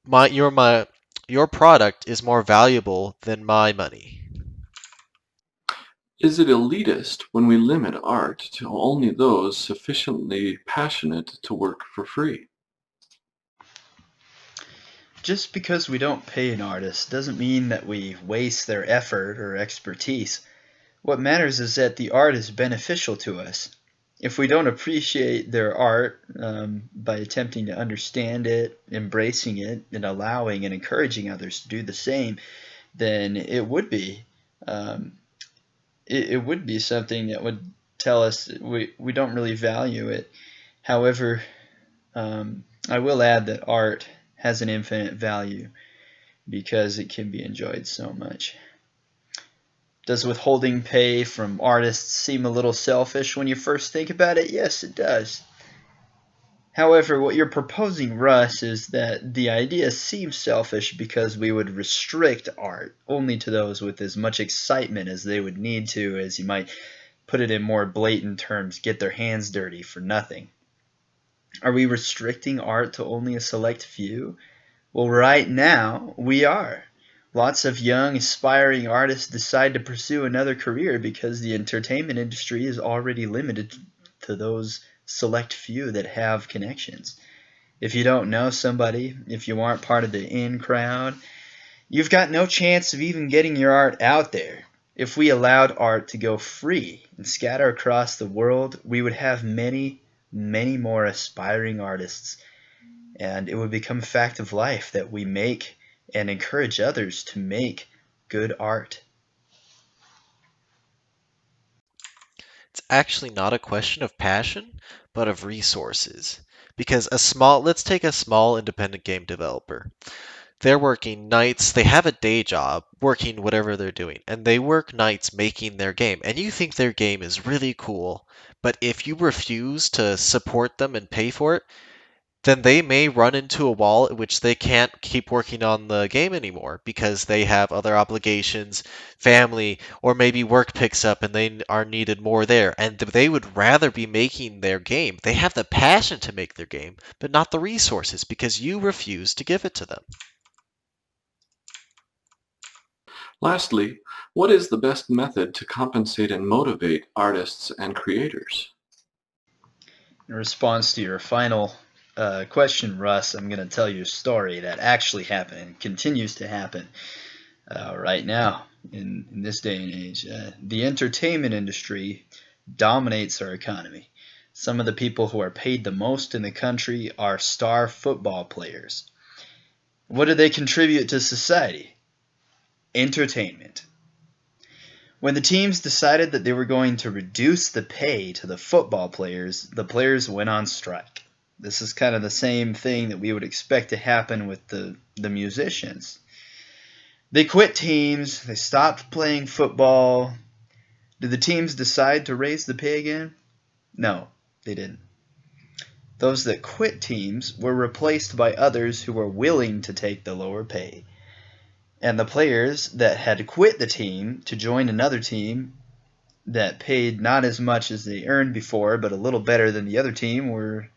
S7: your product is more valuable than my money."
S1: Is it elitist when we limit art to only those sufficiently passionate to work for free?
S6: Just because we don't pay an artist doesn't mean that we waste their effort or expertise. What matters is that the art is beneficial to us. If we don't appreciate their art by attempting to understand it, embracing it, and allowing and encouraging others to do the same, then um, it would be something that would tell us that we don't really value it. However, I will add that art has an infinite value because it can be enjoyed so much. Does withholding pay from artists seem a little selfish when you first think about it? Yes, it does. However, what you're proposing, Russ, is that the idea seems selfish because we would restrict art only to those with as much excitement as they would need to, as you might put it in more blatant terms, get their hands dirty for nothing. Are we restricting art to only a select few? Well, right now, we are. Lots of young, aspiring artists decide to pursue another career because the entertainment industry is already limited to those select few that have connections. If you don't know somebody, if you aren't part of the in crowd, you've got no chance of even getting your art out there. If we allowed art to go free and scatter across the world, we would have many, many more aspiring artists, and it would become a fact of life that we make and encourage others to make good art.
S7: It's actually not a question of passion, but of resources. Because let's take a small independent game developer. They're working nights, they have a day job working whatever they're doing, and they work nights making their game. And you think their game is really cool, but if you refuse to support them and pay for it, then they may run into a wall in which they can't keep working on the game anymore because they have other obligations, family, or maybe work picks up and they are needed more there. And they would rather be making their game. They have the passion to make their game, but not the resources because you refuse to give it to them.
S1: Lastly, what is the best method to compensate and motivate artists and creators?
S6: In response to your final question, Russ, I'm going to tell you a story that actually happened and continues to happen right now in this day and age. The entertainment industry dominates our economy. Some of the people who are paid the most in the country are star football players. What do they contribute to society? Entertainment. When the teams decided that they were going to reduce the pay to the football players, the players went on strike. This is kind of the same thing that we would expect to happen with the musicians. They quit teams, they stopped playing football. Did the teams decide to raise the pay again? No, they didn't. Those that quit teams were replaced by others who were willing to take the lower pay. And the players that had quit the team to join another team that paid not as much as they earned before, but a little better than the other team or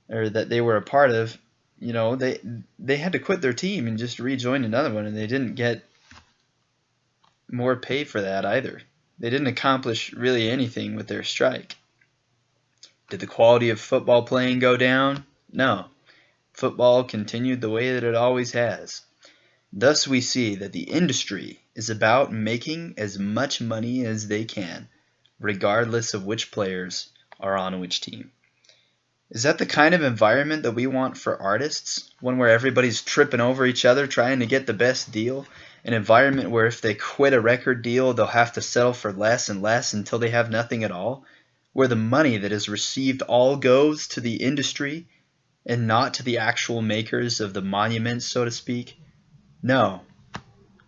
S6: that they were a part of, they had to quit their team and just rejoin another one, and they didn't get more pay for that either. They didn't accomplish really anything with their strike. Did the quality of football playing go down? No. Football continued the way that it always has. Thus we see that the industry is about making as much money as they can, regardless of which players are on which team. Is that the kind of environment that we want for artists? One where everybody's tripping over each other trying to get the best deal? An environment where if they quit a record deal, they'll have to settle for less and less until they have nothing at all? Where the money that is received all goes to the industry and not to the actual makers of the monuments, so to speak? No.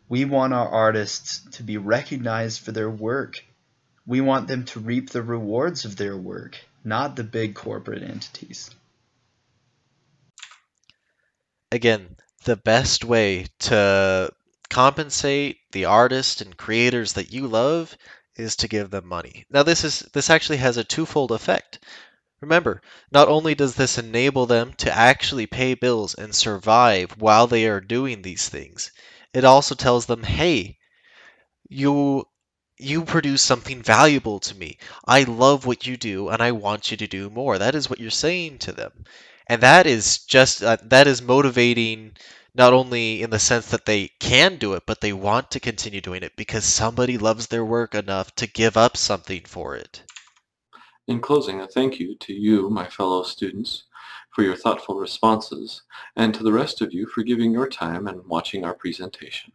S6: We want our artists to be recognized for their work. We want them to reap the rewards of their work, not the big corporate entities.
S7: Again, the best way to compensate the artists and creators that you love is to give them money. Now this actually has a twofold effect. Remember, not only does this enable them to actually pay bills and survive while they are doing these things, it also tells them, hey, you produce something valuable to me. I love what you do and I want you to do more. That is what you're saying to them. And that is that is motivating not only in the sense that they can do it, but they want to continue doing it because somebody loves their work enough to give up something for it.
S1: In closing, a thank you to you, my fellow students, for your thoughtful responses, and to the rest of you for giving your time and watching our presentation.